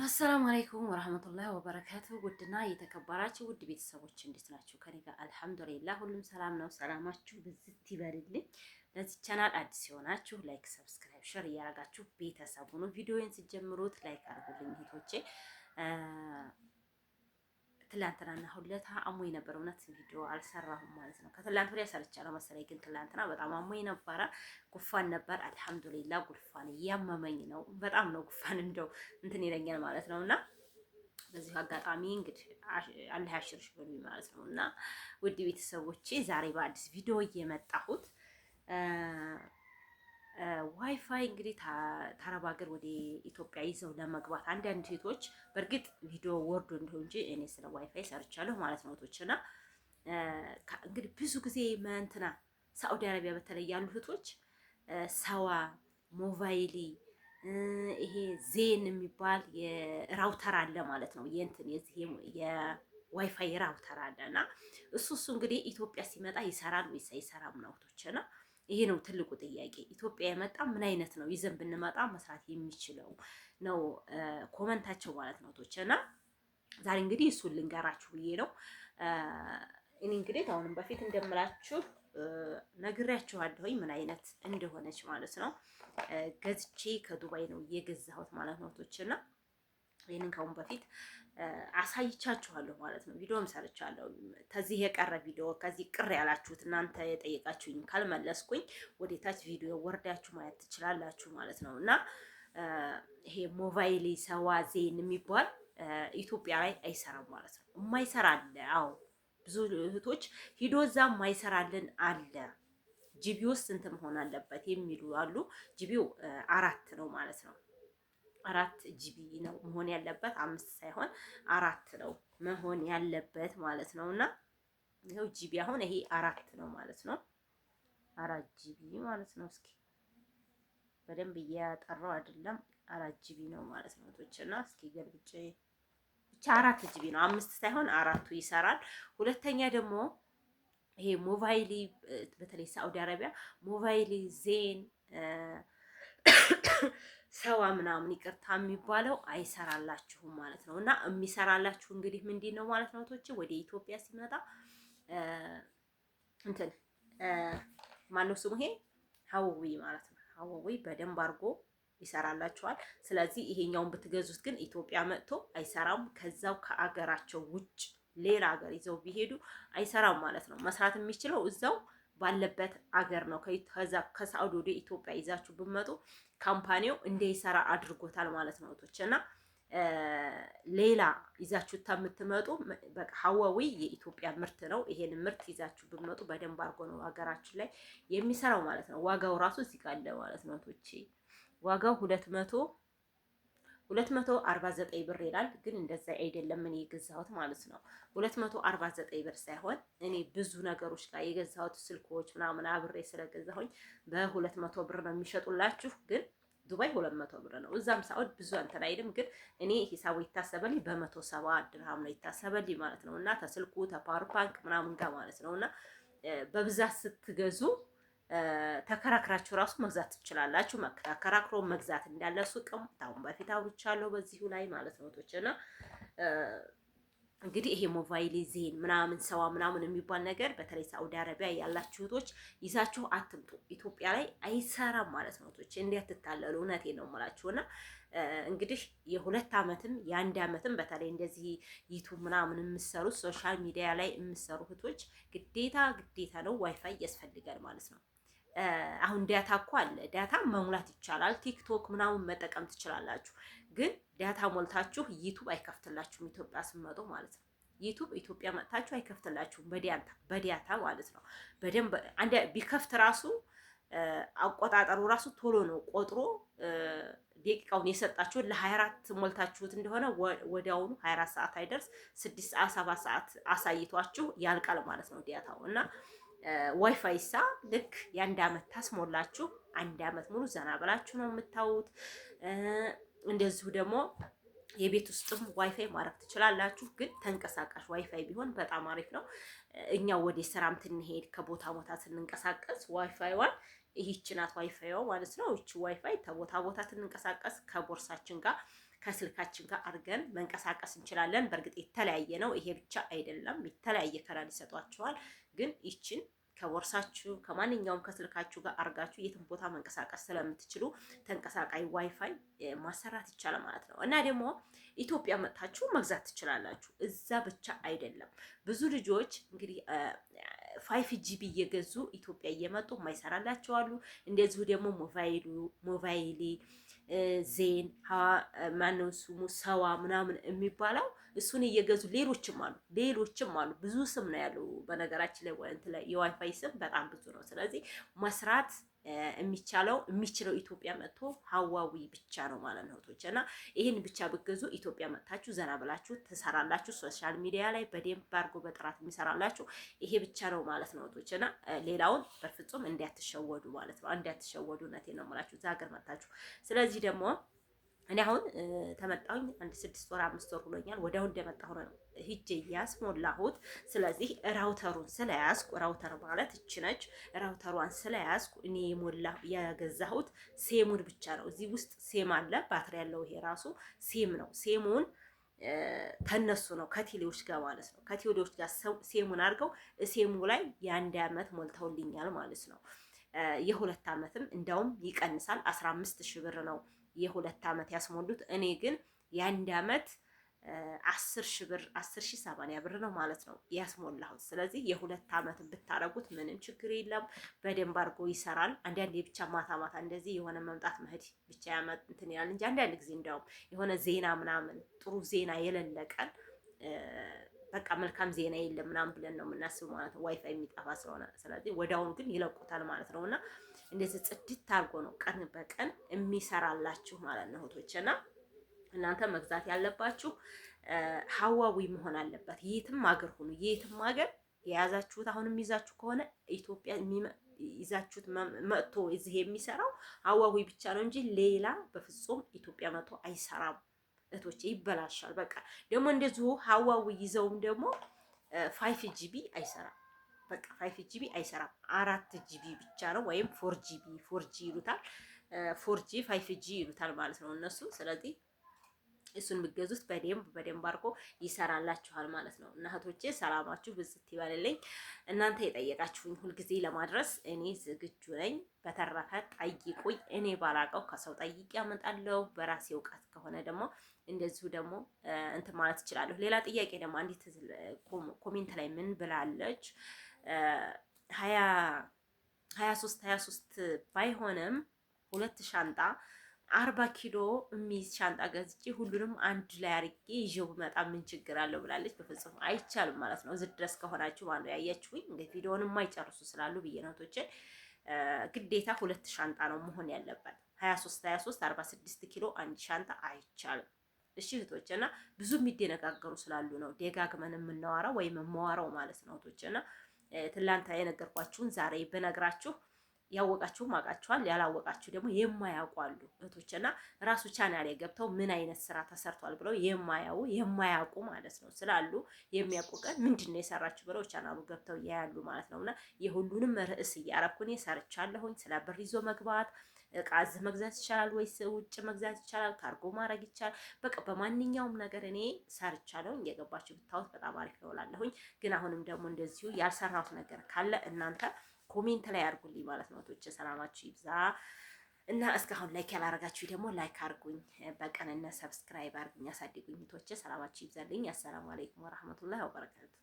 አሰላሙ አለይኩም ወራህመቱላሂ ወበረካቱ። ውድና የተከበራችሁ ውድ ቤተሰቦች እንዴት ናችሁ? ከኔ ጋር አልሐምዱሊላህ ሁሉም ሰላም ነው። ሰላማችሁ ብዝት ይበልልኝ። ለዚህ ቻናል አዲስ የሆናችሁ ላይክ፣ ሰብስክራይብ፣ ሼር እያደረጋችሁ ቤተሰብ ሁኑ። ቪዲዮውን ሲጀምሩት ላይክ አድርጉልኝ እህቶቼ። ትላንትናና ሁለታ አሞኝ ነበር። እውነት ቪዲዮ አልሰራሁም ማለት ነው። ከትላንት ወዲያ ሰርቻለሁ መሰለኝ፣ ግን ትላንትና በጣም አሞኝ ነበረ። ጉፋን ነበር። አልሐምዱሊላህ ጉፋን እያመመኝ ነው። በጣም ነው ጉፋን እንደው እንትን ይለኛል ማለት ነውና በዚህ አጋጣሚ እንግዲህ አላህ ያሽርሽ በሉኝ ማለት ነው። እና ውድ ቤተሰቦቼ ዛሬ በአዲስ ቪዲዮ እየመጣሁት ዋይፋይ እንግዲህ ታረብ ሀገር ወደ ኢትዮጵያ ይዘው ለመግባት አንዳንድ ሴቶች በእርግጥ ቪዲዮ ወርዶ እንደሆነ እንጂ እኔ ስለ ዋይፋይ ሰርቻለሁ ማለት ነው። እህቶችና እንግዲህ ብዙ ጊዜ መንትና ሳዑዲ አረቢያ በተለይ ያሉ እህቶች ሰዋ ሞባይሊ ይሄ ዜን የሚባል የራውተር አለ ማለት ነው። የእንትን የዚህ የዋይፋይ ራውተር አለ እና እሱ እንግዲህ ኢትዮጵያ ሲመጣ ይሰራል ወይስ አይሰራም ነው እህቶችና ይሄ ነው ትልቁ ጥያቄ። ኢትዮጵያ የመጣ ምን አይነት ነው ይዘን ብንመጣ መስራት የሚችለው ነው ኮመንታቸው ማለት ነው ቶችና ዛሬ እንግዲህ እሱን ልንገራችሁ ብዬ ነው። እኔ እንግዲህ አሁንም በፊት እንደምላችሁ ነግሬያችኋለሁኝ ምን አይነት እንደሆነች ማለት ነው። ገዝቼ ከዱባይ ነው የገዛሁት ማለት ነው ቶችና ይሄንን ካሁን በፊት አሳይቻችኋለሁ ማለት ነው። ቪዲዮም ሰርቻለሁ። ከዚህ የቀረ ቪዲዮ ከዚህ ቅር ያላችሁት እናንተ የጠየቃችሁኝ ካልመለስኩኝ ወደታች ቪዲዮ ወርዳችሁ ማየት ትችላላችሁ ማለት ነው። እና ይሄ ሞባይል ሰዋ ዜን የሚባል ኢትዮጵያ ላይ አይሰራም ማለት ነው። የማይሰራ አለ። አዎ ብዙ እህቶች ሂዶ እዛ የማይሰራልን አለ። ጂቢው ስንት መሆን አለበት የሚሉ አሉ። ጂቢው 4 ነው ማለት ነው። 4 ጂቢ ነው መሆን ያለበት፣ 5 ሳይሆን 4 ነው መሆን ያለበት ማለት ነው። እና ይሄው ጂቢ አሁን ይሄ 4 ነው ማለት ነው። 4 ጂቢ ማለት ነው። እስኪ በደንብ እያጠራው አይደለም፣ 4 ጂቢ ነው ማለት ነው እና እስኪ ገልብጬ ብቻ 4 ጂቢ ነው፣ 5 ሳይሆን 4ቱ ይሰራል። ሁለተኛ ደግሞ ይሄ ሞባይሊ በተለይ ሳዑዲ አረቢያ ሞባይሊ ዜን ሰዋ ምናምን ይቅርታ የሚባለው አይሰራላችሁም ማለት ነው። እና የሚሰራላችሁ እንግዲህ ምንድን ነው ማለት ነው ቶች ወደ ኢትዮጵያ ሲመጣ እንትን ማነው ስሙ ይሄ ሀወዊ ማለት ነው። ሀወዊ በደንብ አድርጎ ይሰራላችኋል። ስለዚህ ይሄኛውን ብትገዙት ግን ኢትዮጵያ መጥቶ አይሰራም። ከዛው ከአገራቸው ውጭ ሌላ ሀገር ይዘው ቢሄዱ አይሰራም ማለት ነው። መስራት የሚችለው እዛው ባለበት አገር ነው። ከዛ ከሳዑዲ ወደ ኢትዮጵያ ይዛችሁ ብመጡ ካምፓኒው እንዳይሰራ አድርጎታል ማለት ነው እህቶች። እና ሌላ ይዛችሁ የምትመጡ በቃ ሀዋዊ የኢትዮጵያ ምርት ነው። ይሄን ምርት ይዛችሁ ብመጡ በደንብ አድርጎ ነው ሀገራችን ላይ የሚሰራው ማለት ነው። ዋጋው ራሱ እዚህ ጋር አለ ማለት ነው እህቶቼ። ዋጋው 249 ብር ይላል። ግን እንደዛ አይደለም እኔ የገዛሁት ማለት ነው። 249 ብር ሳይሆን እኔ ብዙ ነገሮች ጋር የገዛሁት ስልኮች ምናምን አብሬ ስለገዛሁኝ በ200 ብር ነው የሚሸጡላችሁ። ግን ዱባይ 200 ብር ነው። እዛም ሳውድ ብዙ እንትን አይልም። ግን እኔ ሂሳቡ ይታሰበልኝ በ170 ድርሃም ነው ይታሰበልኝ ማለት ነው። እና ተስልኩ ተፓወር ባንክ ምናምን ጋር ማለት ነው። እና በብዛት ስትገዙ ተከራክራችሁ ራሱ መግዛት ትችላላችሁ። ተከራክሮ መግዛት እንዳለ ሱቅም ታውን በፊት አውርቻለሁ በዚሁ ላይ ማለት ነው ቶችና እንግዲህ ይሄ ሞባይል ዜን ምናምን ሰዋ ምናምን የሚባል ነገር በተለይ ሳዑዲ አረቢያ ያላችሁ እህቶች ይዛችሁ አትምጡ። ኢትዮጵያ ላይ አይሰራም ማለት ነው እህቶች፣ እንዲያትታለሉ እውነቴን ነው የምላችሁና እንግዲህ የ2 ዓመትም የ1 ዓመትም በተለይ እንደዚህ ዩቱብ ምናምን የምሰሩ ሶሻል ሚዲያ ላይ የምሰሩ እህቶች ግዴታ ነው ዋይፋይ ያስፈልጋል ማለት ነው። አሁን ዳታ እኮ አለ። ዳታ መሙላት ይቻላል። ቲክቶክ ምናምን መጠቀም ትችላላችሁ። ግን ዳታ ሞልታችሁ ዩቱብ አይከፍትላችሁም ኢትዮጵያ ስትመጡ ማለት ነው። ዩቱብ ኢትዮጵያ መጥታችሁ አይከፍትላችሁም በዳታ ማለት ነው። በደንብ አንድ ቢከፍት ራሱ አቆጣጠሩ ራሱ ቶሎ ነው ቆጥሮ ደቂቃውን የሰጣችሁን ለ24 ሞልታችሁት እንደሆነ ወዲያውኑ 24 ሰዓት አይደርስ 6 ሰዓት 7 ሰዓት አሳይቷችሁ ያልቃል ማለት ነው ዳታው። እና ዋይፋይ ሳ ልክ የ1 ዓመት ታስሞላችሁ 1 ዓመት ሙሉ ዘና ብላችሁ ነው የምታዩት። እንደዚሁ ደግሞ የቤት ውስጥም ዋይፋይ ማድረግ ትችላላችሁ። ግን ተንቀሳቃሽ ዋይፋይ ቢሆን በጣም አሪፍ ነው። እኛ ወደ ስራም ትንሄድ ከቦታ ቦታ ስንንቀሳቀስ ዋይፋይዋን ይህች ናት ዋይፋይዋ ማለት ነው። ይህች ዋይፋይ ከቦታ ቦታ ትንንቀሳቀስ ከቦርሳችን ጋር ከስልካችን ጋር አድርገን መንቀሳቀስ እንችላለን። በእርግጥ የተለያየ ነው፣ ይሄ ብቻ አይደለም፣ የተለያየ ከለር ይሰጧቸዋል። ግን ይችን ከቦርሳችሁ ከማንኛውም ከስልካችሁ ጋር አርጋችሁ የትም ቦታ መንቀሳቀስ ስለምትችሉ ተንቀሳቃይ ዋይፋይ ማሰራት ይቻላል ማለት ነው። እና ደግሞ ኢትዮጵያ መጥታችሁ መግዛት ትችላላችሁ። እዛ ብቻ አይደለም። ብዙ ልጆች እንግዲህ 5G እየገዙ ኢትዮጵያ እየመጡ የማይሰራላቸው አሉ። እንደዚሁ ደግሞ ሞባይሊ ዜን ማነው ስሙ ሰዋ ምናምን የሚባለው እሱን እየገዙ ሌሎችም አሉ። ብዙ ስም ነው ያለው በነገራችን ላይ የዋይፋይ ስም በጣም ብዙ ነው። ስለዚህ መስራት የሚችለው ኢትዮጵያ መጥቶ ሀዋዊ ብቻ ነው ማለት ነው እህቶች። እና ይህን ብቻ ብገዙ ኢትዮጵያ መጥታችሁ ዘና ብላችሁ ትሰራላችሁ። ሶሻል ሚዲያ ላይ በደንብ አድርጎ በጥራት የሚሰራላችሁ ይሄ ብቻ ነው ማለት ነው እህቶች። እና ሌላውን በፍጹም እንዳትሸወዱ ማለት ነው። እንዳትሸወዱ እውነቴን ነው የምላችሁ እዛ ሀገር መጥታችሁ። ስለዚህ ደግሞ እኔ አሁን ተመጣሁኝ 6 ወር 5 ወር ብሎኛል። ወዲያው እንደመጣሁ ነው ሂጄ ያስሞላሁት። ስለዚህ ራውተሩን ስለያዝኩ ራውተር ማለት እቺ ነች። ራውተሯን ስለያዝኩ እኔ የገዛሁት ሴሙን ብቻ ነው። እዚህ ውስጥ ሴም አለ፣ ባትሪ ያለው ይሄ ራሱ ሴም ነው። ሴሙን ተነሱ ነው ከቴሌዎች ጋር ማለት ነው። ከቴሌዎች ጋር ሴሙን አድርገው ሴሙ ላይ የ1 አመት ሞልተውልኛል ማለት ነው። የ2 አመትም እንዳውም ይቀንሳል። 15,000 ብር ነው የ2 አመት ያስሞሉት። እኔ ግን የ1 አመት 10,000 ብር 10,080 ብር ነው ማለት ነው ያስሞላሁት። ስለዚህ የ2 አመት ብታረጉት ምንም ችግር የለም። በደንብ አድርጎ ይሰራል። አንዳንዴ ብቻ ማታ ማታ እንደዚህ የሆነ መምጣት መሄድ ብቻ ያመጥ እንትን ያል እንጂ አንዳንድ ጊዜ እንዳውም የሆነ ዜና ምናምን ጥሩ ዜና የሌለ ቀን በቃ መልካም ዜና የለም ምናምን ብለን ነው የምናስበው ማለት ነው፣ ዋይፋይ የሚጠፋ ስለሆነ። ስለዚህ ወዲያውኑ ግን ይለቁታል ማለት ነውና እንደዚህ ጽድት አድርጎ ነው ቀን በቀን የሚሰራላችሁ ማለት ነው እህቶች። እና እናንተ መግዛት ያለባችሁ ሀዋዊ መሆን አለበት። የትም ሀገር ሁኑ፣ የትም ሀገር የያዛችሁት አሁንም ይዛችሁ ከሆነ ኢትዮጵያ ይዛችሁት መጥቶ እዚህ የሚሰራው ሀዋዊ ብቻ ነው እንጂ ሌላ በፍጹም ኢትዮጵያ መጥቶ አይሰራም እህቶቼ፣ ይበላሻል። በቃ ደግሞ እንደዚሁ ሀዋዊ ይዘውም ደግሞ 5GB አይሰራም። በቃ 5GB አይሰራም። 4GB ብቻ ነው፣ ወይም 4G ይሉታል። 4G 5G ይሉታል ማለት ነው እነሱ። ስለዚህ እሱን የምትገዙት በደንብ አድርጎ ይሰራላችኋል ማለት ነው። እና እህቶቼ ሰላማችሁ ብዝት ይበልልኝ። እናንተ የጠየቃችሁኝ ሁልጊዜ ለማድረስ እኔ ዝግጁ ነኝ። በተረፈ ጠይቁኝ። እኔ ባላቀው ከሰው ጠይቄ ያመጣለሁ። በራሴ እውቀት ከሆነ ደግሞ እንደዚሁ ደግሞ እንትን ማለት እችላለሁ። ሌላ ጥያቄ ደግሞ አንዲት ኮሜንት ላይ ምን ብላለች? 23 ባይሆንም 2 ሻንጣ 40 ኪሎ የሚይዝ ሻንጣ ገዝቼ ሁሉንም አንድ ላይ አርጌ ይዤው ብመጣ ምን ችግር አለው ብላለች። በፍጹም አይቻልም ማለት ነው። እዚህ ድረስ ከሆናችሁ ማለት ነው ያያችሁኝ። እንግዲህ ቪዲዮውን የማይጨርሱ ስላሉ ብዬ ነው እህቶቼ። ግዴታ 2 ሻንጣ ነው መሆን ያለበት። 23 46 ኪሎ አንድ ሻንጣ አይቻልም። እሺ እህቶቼ፣ እና ብዙ የሚደነጋገሩ ስላሉ ነው ደጋግመን የምናወራው ወይም የማወራው ማለት ነው እህቶቼ። እና ትላንት የነገርኳችሁን ዛሬ ብነግራችሁ ያወቃችሁም አውቃችኋል፣ ያላወቃችሁ ደግሞ የማያውቁ አሉ እህቶች። እና ራሱ ቻናል ገብተው ምን አይነት ስራ ተሰርቷል ብለው የማያውቁ ማለት ነው ስላሉ የሚያውቁ ቀን ምንድን ነው የሰራችሁ ብለው ቻናሉ ገብተው ያያሉ ማለት ነው። እና የሁሉንም ርዕስ እያረኩ እኔ ሰርቻለሁኝ። ስለ ብር ይዞ መግባት፣ እቃ እዚህ መግዛት ይቻላል ወይስ ውጭ መግዛት ይቻላል፣ ካርጎ ማድረግ ይቻላል፣ በቃ በማንኛውም ነገር እኔ ሰርቻለሁኝ። እየገባችሁ ብታዩት በጣም አሪፍ ነው እላለሁኝ። ግን አሁንም ደግሞ እንደዚሁ ያልሰራሁት ነገር ካለ እናንተ ኮሜንት ላይ አድርጉልኝ ማለት ነው እህቶቼ። ሰላማችሁ ይብዛ። እና እስካሁን ላይክ ያላረጋችሁ ደግሞ ላይክ አድርጉኝ፣ በቀንነት ሰብስክራይብ አድርጉኝ፣ ያሳድጉኝ እህቶቼ። ሰላማችሁ ይብዛልኝ። አሰላሙ አለይኩም ወራህመቱላሂ ወበረካቱ።